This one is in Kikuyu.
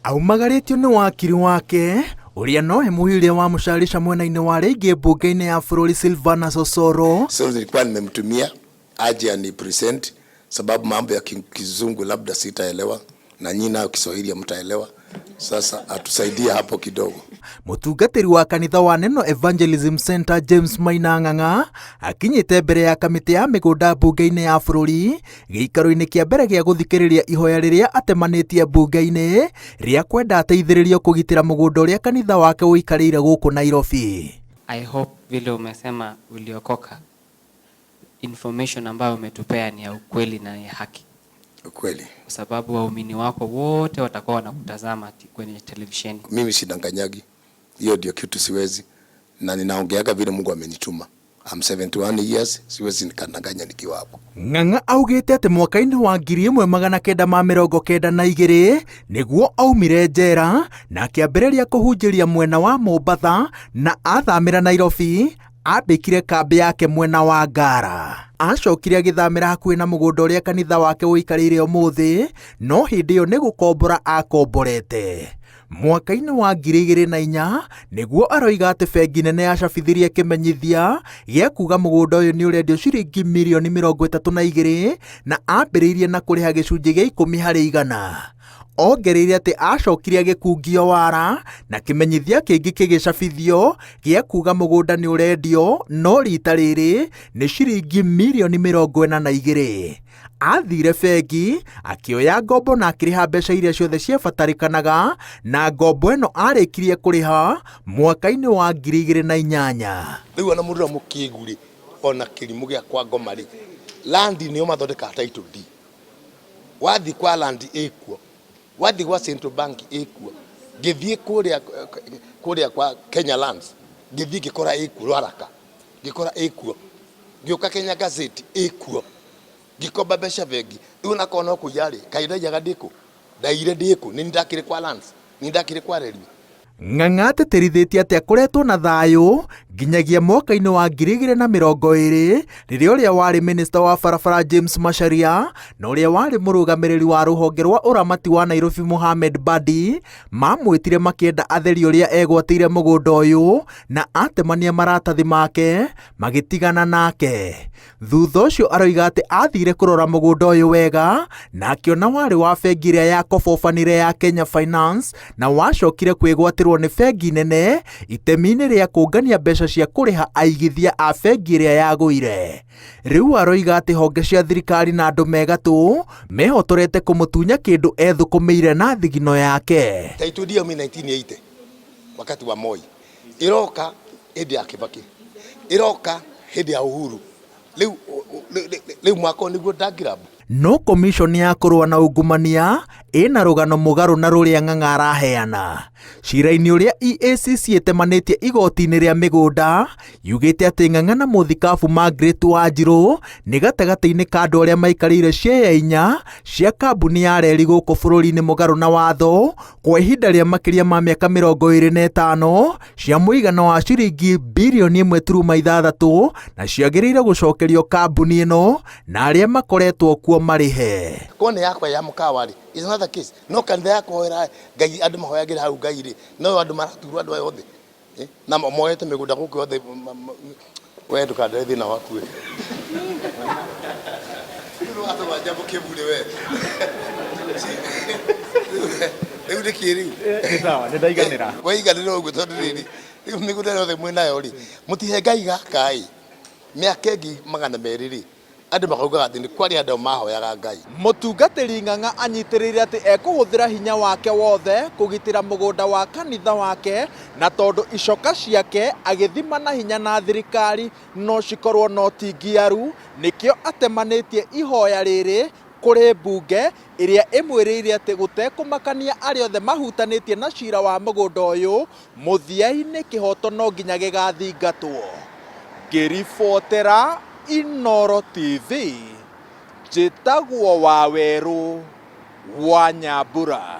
Aumagaritio ni wakiri wake uria no emuhiria wa mucarica mwena-ini wa rĩngĩ mbunge-inĩ ya bũrũri Silvanus Osoro. So nilikuwa nimemtumia aje ani present, sababu mambo ya kizungu labda sitaelewa na nyinyi nayo Kiswahili mtaelewa. Sasa atusaidie hapo kidogo. Mutungatiri wa kanitha wa Neno Evangelism Center James Maina Ng'ang'a akinyite mbere ya kamiti ya migunda mbunge-inĩ ya bũrũri gĩikaro-inĩ kĩa mbere gĩa gũthikĩrĩria ihoya rĩrĩa atemanitie mbunge-inĩ rĩa kwenda ateithĩrĩrio kũgitĩra mũgũnda ũrĩa kanitha wake ũikarĩire gũkũ Nairobi. I hope vile umesema uliokoka, information ambayo umetupea ni ya ukweli na ya haki. Ukweli. Kwa sababu waumini wako wote watakuwa wanakutazama kwenye televisheni. Mimi sidanganyagi. Hiyo ndio kitu siwezi. Na ninaongeaga vile Mungu amenituma. I'm 71 years, siwezi nikadanganya nikiwa hapo. Ng'ang'a augite ati mwaka-inĩ wa 1992 niguo aumire njera na akĩambĩrĩria kũhunjĩria mwena wa Mombasa na athamĩra Nairobi. Ambĩkire kambi yake mwena wa Ngara. Acokire agĩthamĩra hakuhĩ na mũgũnda ũrĩa kanitha wake ũikarĩire ũmũthĩ, no hĩndĩ ĩyo nĩ gũkombora akomborete. Mwaka-inĩ wa 2004 nĩguo aroiga atĩ bengi nene yacabithirie kĩmenyithia gĩa kuga mũgũnda ũyũ nĩ ũrendio ciringi mirioni 32 na ambĩrĩirie na kũrĩha gĩcunjĩ gĩa 10 harĩ 100. Ongereire atĩ acokire agĩkungio wara na kĩmenyithia kĩngĩ kĩgĩcabithio gĩa kuga mũgũnda nĩ ũrendio, no rita rĩrĩ nĩ ciringi mirioni 42. Athire bengi akĩoya ngombo na akĩrĩha mbeca iria ciothe ciabatarĩkanaga, na ngombo ĩno arĩkirie kũrĩha mwaka-inĩ wa 2008. Rĩu ona mũndũ mũkĩguri ona kĩrimũ gĩa kwa ngoma-rĩ, land nĩyo mathondekaga title deed. Wathi kwa land ĩkuo, wathi kwa Central Bank ĩkuo, ngĩthiĩ kũrĩa kwa Kenya Lands, ngĩthiĩ ngĩkora ĩkuo Rwaraka, ngĩkora ĩkuo, ngĩũka Kenya Gazette ĩkuo, ngĩkomba mbeca bengi. Rĩu nakona kũiyarĩ kaindaiyaga ndĩkũ, ndaire ndĩkũ, nĩ ndakĩrĩ kwa Lands, nĩ ndakĩrĩ kwa Railway. Ng'ang'a atĩtĩrithĩtie atĩ akoretwo na thayũ nginyagia mwaka-inĩ wa 2020 rĩrĩa ũrĩa warĩ minista wa barabara James Macharia na ũrĩa warĩ mũrũgamĩrĩri wa rũhonge rwa ũramati wa Nairobi Mohamed Badi mamwĩtire makĩenda atheri ũrĩa egwatĩire mũgũnda ũyũ na atemania maratathi make magĩtigana nake. Thutha ũcio aroiga atĩ athire kũrora mũgũnda ũyũ wega na akĩona warĩ wa bengi ĩrĩa yakobobanire ya Kenya Finance na wacokire kwĩgwatĩrwo nĩ bengi nene itemi-inĩ rĩa kũngania mbeca cia kũrĩha aigithia a bengi ĩrĩa yagũire. Rĩu aroiga atĩ honge cia thirikari na andũ megatũ mehotorete kũmũtunya kĩndũ ethũkũmĩire na thigino yake. Title deed ya 1980 wakati wa Moi iroka hĩndĩ ya Kibaki, iroka hĩndĩ ya Uhuru. Rĩu mwaka nĩguo ndangirabu. No commission ya kũrũa na ungumania ĩna rũgano mũgarũ na rũrĩa Ng'ang'a araheana. Cira-inĩ ũrĩa EACC ĩtemanĩtie igoti-inĩ rĩa mĩgũnda yugĩte atĩ Ng'ang'a na mũthikabu Margaret Wanjirũ nĩ gatagatĩ-inĩ ka andũ arĩa maikarĩire ciea 4 cia kambuni ya reri gũkũ bũrũri-inĩ mũgarũ na watho kwa ihinda rĩa makĩria ma mĩaka 25 cia mũigana wa ciringi birioni 1.6 na ciagĩrĩire gũcokerio kambuni ĩno na arĩa makoretwo kuo marĩhe. Kone yakwa ya mũkawa-rĩ, is another case. No kanitha yakoera Ngai andũ mahoyagĩra hau Ngai-rĩ, no andũ maraturwo andũ othe. Na moete mĩgũnda gũkũ othe, we ndũkandare thĩna waku. Rĩu atoma jambo kĩbure we. Rĩu nĩ kĩrĩu. Nĩ sawa, nĩ ndaiganĩra. Waiganĩra ũguo tondũ rĩrĩ, rĩu mĩgũnda yothe mwĩnayo-rĩ, mũtihe Ngai gaka-ĩ, mĩaka ĩngĩ 200-rĩ, andũ makaugaga atĩ nĩ kwarĩ andũ mahoyaga Ngai. Mũtungatĩri Ng'ang'a anyitĩrĩire atĩ ekũhũthĩra hinya wake wothe kũgitĩra mũgũnda wa kanitha wake, na tondũ icoka ciake agĩthima na hinya na thirikari no cikorwo no ti ngiaru, nĩkĩo atemanĩtie ihoya rĩrĩ kũrĩ mbunge ĩrĩa ĩmwĩrĩire atĩ gũtekũmakania arĩa othe mahutanĩtie na cira wa mũgũnda ũyũ, mũthia-inĩ kĩhoto no nginya gĩgathingatwo. Ngĩribotera Inooro TV, njĩtagwo Wawerũ wa Nyambura.